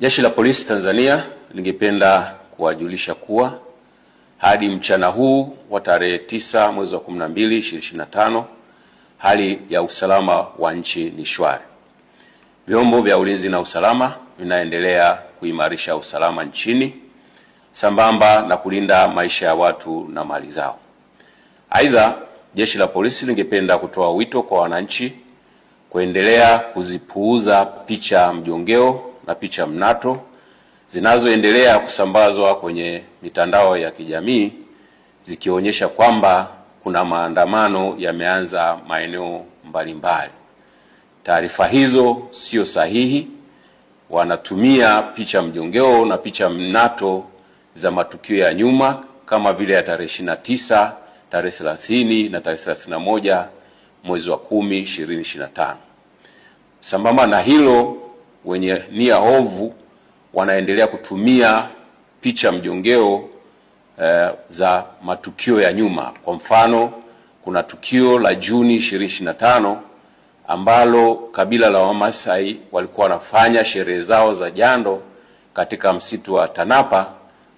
Jeshi la Polisi Tanzania lingependa kuwajulisha kuwa hadi mchana huu wa tarehe 9 mwezi wa 12 2025 hali ya usalama wa nchi ni shwari. Vyombo vya ulinzi na usalama vinaendelea kuimarisha usalama nchini sambamba na kulinda maisha ya watu na mali zao. Aidha, Jeshi la Polisi lingependa kutoa wito kwa wananchi kuendelea kuzipuuza picha mjongeo na picha mnato zinazoendelea kusambazwa kwenye mitandao ya kijamii zikionyesha kwamba kuna maandamano yameanza maeneo mbalimbali. Taarifa hizo sio sahihi. Wanatumia picha mjongeo na picha mnato za matukio ya nyuma kama vile ya tarehe 29, tarehe 30 na tarehe 31 mwezi wa 10 2025. Sambamba na hilo, wenye nia ovu wanaendelea kutumia picha mjongeo za matukio ya nyuma. Kwa mfano, kuna tukio la Juni 2025 ambalo kabila la Wamasai walikuwa wanafanya sherehe zao za jando katika msitu wa Tanapa,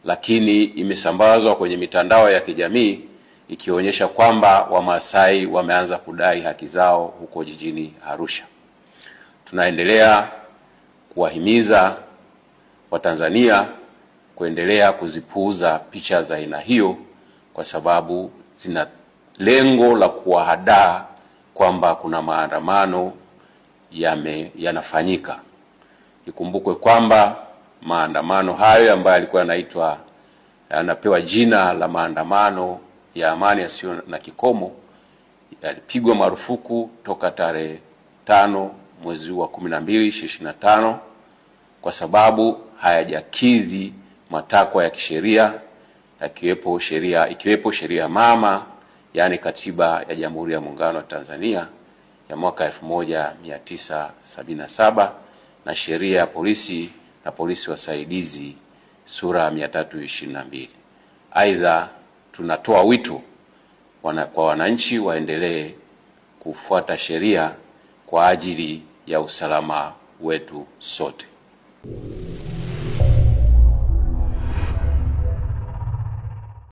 lakini imesambazwa kwenye mitandao ya kijamii ikionyesha kwamba Wamasai wameanza kudai haki zao huko jijini Arusha. Tunaendelea kuwahimiza Watanzania kuendelea kuzipuuza picha za aina hiyo kwa sababu zina lengo la kuwahadaa kwamba kuna maandamano yanafanyika. Ikumbukwe kwamba maandamano hayo ambayo yalikuwa yanapewa jina la maandamano ya amani yasiyo na kikomo yalipigwa marufuku toka tarehe 5 mwezi wa 12 2025 kwa sababu hayajakidhi matakwa ya kisheria ikiwepo sheria mama, yani Katiba ya Jamhuri ya Muungano wa Tanzania ya mwaka 1977 na sheria ya polisi na polisi wasaidizi sura 322. Aidha, tunatoa wito kwa wananchi waendelee kufuata sheria kwa ajili ya usalama wetu sote.